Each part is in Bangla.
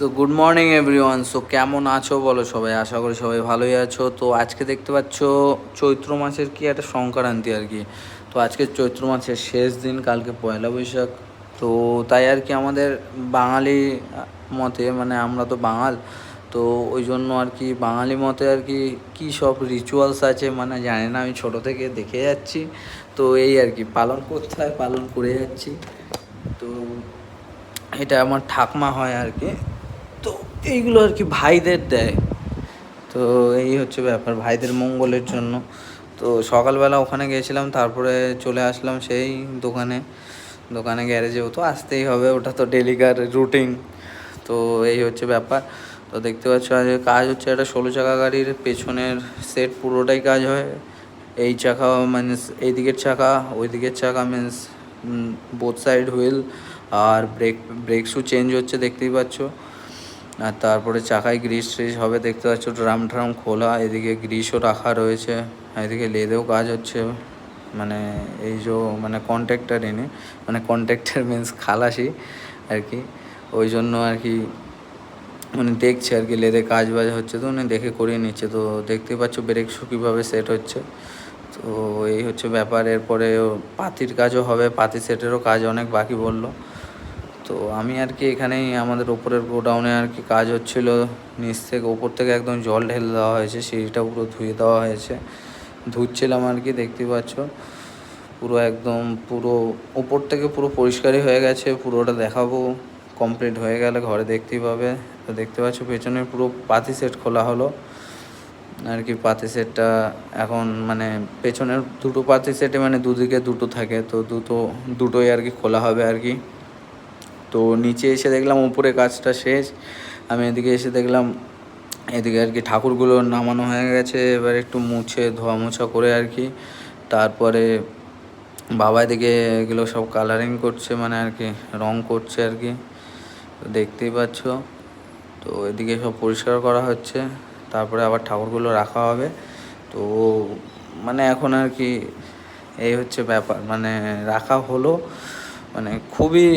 So good morning everyone. So কেমন আছো বলো সবাই? আশা করি সবাই ভালোই আছো। তো আজকে দেখতে পাচ্ছ চৈত্র মাসের কি একটা সংক্রান্তি আর কি। তো আজকে চৈত্র মাসের শেষ দিন, কালকে পয়লা বৈশাখ। তো তাই আর কি আমাদের বাঙালি মতে, মানে আমরা তো বাঙাল, তো ওই জন্য আর কি বাঙালি মতে আর কি কী সব রিচুয়ালস আছে মানে জানি না, আমি ছোটো থেকে দেখে যাচ্ছি। তো এই আর কি পালন করতে হয়, পালন করে যাচ্ছি। তো এটা আমার ঠাকমা হয় আর কি। তো এইগুলো আর কি ভাইদের দেয়। তো এই হচ্ছে ব্যাপার ভাইদের মঙ্গলের জন্য। তো সকালবেলা ওখানে গিয়েছিলাম, তারপরে চলে আসলাম সেই দোকানে গ্যারেজেও তো আসতেই হবে, ওটা তো ডেলিকার রুটিন। তো এই হচ্ছে ব্যাপার। তো দেখতে পাচ্ছ আজ কাজ হচ্ছে একটা 16 চাকা গাড়ির পেছনের সেট পুরোটাই কাজ হয়। এই চাকা মিনস এই দিকের চাকা, ওই দিকের চাকা মিনস বোথ সাইড হুইল, আর ব্রেক শু চেঞ্জ হচ্ছে দেখতেই পাচ্ছ। আর তারপরে চাকায় গ্রিস ট্রিস হবে দেখতে পাচ্ছ, ড্রাম খোলা, এদিকে গ্রিসও রাখা রয়েছে, এদিকে লেদেও কাজ হচ্ছে। মানে এই যে মানে কন্ট্রাক্টর এনে, মানে কন্ট্রাক্টর মিনস খালাসি আর কি, ওই জন্য আর কি উনি দেখছে আর কি লেদে কাজ বাজ হচ্ছে, তো উনি দেখে করিয়ে নিচ্ছে। তো দেখতেই পাচ্ছ ব্রেক শু কীভাবে সেট হচ্ছে। তো এই হচ্ছে ব্যাপার। এরপরে পাতির কাজও হবে, পাতি সেটেরও কাজ অনেক বাকি বললো। তো আমি আর কি এখানেই আমাদের ওপরের গোডাউনে আর কি কাজ হচ্ছিল। নিচ থেকে ওপর থেকে একদম জল ঢেলে দেওয়া হয়েছে, সিঁড়িটা পুরো ধুয়ে দেওয়া হয়েছে। ধুচ্ছিলাম আর কি, দেখতেই পাচ্ছ পুরো একদম পুরো ওপর থেকে পুরো পরিষ্কারই হয়ে গেছে। পুরোটা দেখাবো, কমপ্লিট হয়ে গেলে ঘরে দেখতেই পাবে। তো দেখতে পাচ্ছ পেছনে পুরো পাতি সেট খোলা হলো আর কি। পাতি সেটটা এখন মানে পেছনের দুটো পাতি সেটে মানে দুদিকে দুটো থাকে, তো দুটোই আর কি খোলা হবে আর কি। তো নিচে এসে দেখলাম উপরে কাজটা শেষ। আমি এদিকে এসে দেখলাম এদিকে আর কি ঠাকুরগুলো নামানো হয়ে গেছে। এবার একটু মুছে ধোয়া মোছা করে আর কি, তারপরে বাবা এদিকে এগুলো সব কালারিং করছে, মানে আর কি রং করছে আর কি, তো দেখতেই পাচ্ছ। তো এদিকে সব পরিষ্কার করা হচ্ছে, তারপরে আবার ঠাকুরগুলো রাখা হবে। তো মানে এখন আর কি এই হচ্ছে ব্যাপার, মানে রাখা হলো, মানে খুবই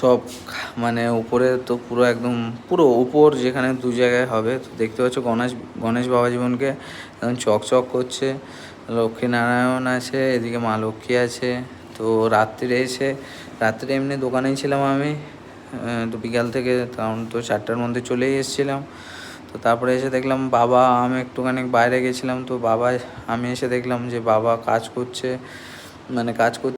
সব মানে উপরে তো পুরো একদম পুরো উপর যেখানে দু জায়গায় হবে। তো দেখতে পাচ্ছ গণেশ বাবা জীবনকে একদম চকচক করছে। লক্ষ্মীনারায়ণ আছে, এদিকে মা লক্ষ্মী আছে। তো রাত্রে এমনি দোকানেই ছিলাম আমি, তো বিকাল থেকে কারণ তো 4টার মধ্যে চলেই এসেছিলাম। তো তারপরে এসে দেখলাম বাবা, আমি একটুখানি বাইরে গেছিলাম, তো আমি এসে দেখলাম যে বাবা কাজ করছে, মানে কাজ করছে।